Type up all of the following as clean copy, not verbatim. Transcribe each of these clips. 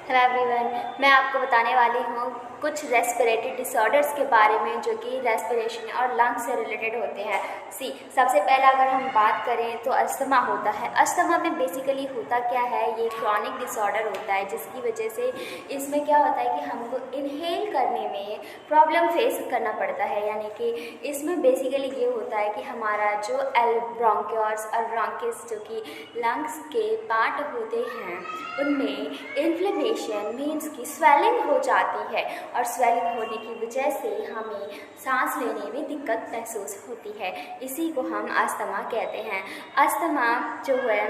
Hello everyone, मैं आपको बताने वाली हूँ कुछ रेस्पिरेटरी डिसऑर्डर्स के बारे में जो कि रेस्पिरेशन और लंग्स से रिलेटेड होते हैं। सबसे पहला अगर हम बात करें तो अस्थमा होता है। अस्थमा में बेसिकली होता क्या है, ये क्रॉनिक डिसऑर्डर होता है जिसकी वजह से इसमें क्या होता है कि हमको इनहेल करने में प्रॉब्लम फेस करना पड़ता है। यानी कि इसमें बेसिकली ये होता है कि हमारा जो ब्रोंकियोल्स और ब्रोंकिस जो कि लंग्स के पार्ट होते हैं उनमें इन्फ्लेमेशन मीन्स की स्वेलिंग हो जाती है और स्वेलिंग होने की वजह से हमें सांस लेने में दिक्कत महसूस होती है। इसी को हम अस्थमा कहते हैं। अस्थमा जो है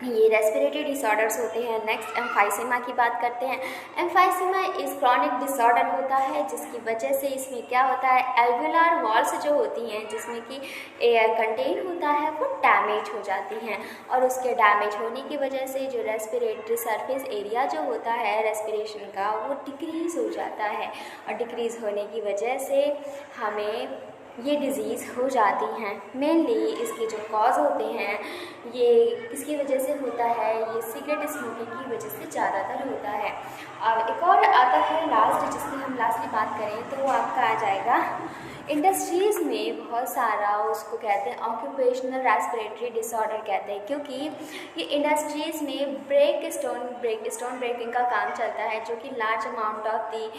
ये रेस्पिरेटरी डिसऑर्डर्स होते हैं। नेक्स्ट एम्फाइसेमा की बात करते हैं। एम्फाइसेमा इस क्रॉनिक डिसऑर्डर होता है जिसकी वजह से इसमें क्या होता है, एल्वेओलार वॉल्स जो होती हैं जिसमें कि एयर कंटेन होता है वो डैमेज हो जाती हैं और उसके डैमेज होने की वजह से जो रेस्पिरेटरी सरफेस एरिया जो होता है रेस्पिरेशन का वो डिक्रीज़ हो जाता है और डिक्रीज़ होने की वजह से हमें ये डिज़ीज़ हो जाती हैं। मेनली इसके जो कॉज होते हैं ये किसकी वजह से होता है, ये सिगरेट स्मोकिंग की वजह से ज़्यादातर होता है। और एक और आता है लास्ट, जिसकी हम लास्टली बात करें तो वो आपका आ जाएगा इंडस्ट्रीज़ में बहुत सारा उसको कहते हैं ऑक्यूपेशनल रेस्पिरेटरी डिसऑर्डर कहते हैं, क्योंकि ये इंडस्ट्रीज़ में स्टोन ब्रेकिंग का काम चलता है जो कि large amount of the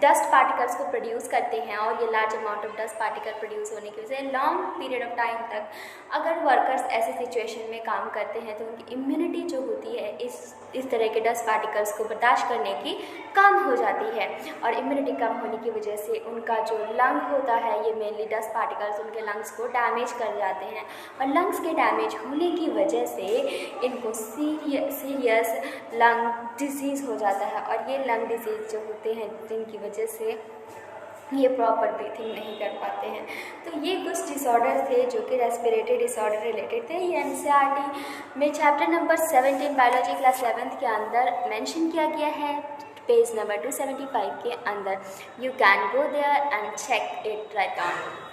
dust particles को प्रोड्यूस करते हैं और ये large amount of dust particle produce होने की वजह से लॉन्ग पीरियड ऑफ टाइम तक अगर वर्कर्स ऐसे सिचुएशन में काम करते हैं तो उनकी इम्यूनिटी जो होती है इस तरह के डस्ट पार्टिकल्स को बर्दाश्त करने की कम हो जाती है और इम्यूनिटी कम होने की वजह से उनका जो लंग होता है ये मेनली डस्ट पार्टिकल्स उनके लंग्स को डैमेज कर जाते हैं और लंग्स के डैमेज होने की वजह से इनको सीरियस लंग डिजीज़ हो जाता है और ये लंग डिजीज़ जो होते हैं जिनकी वजह से ये प्रॉपर ब्रीथिंग नहीं कर पाते हैं। तो ये कुछ डिसऑर्डर थे जो कि रेस्पिरेटरी डिसऑर्डर रिलेटेड थे। ये एनसीईआरटी में chapter number 17 biology class 7th के अंदर मेंशन किया गया है, पेज नंबर 275 के अंदर। You can go there and check it right on.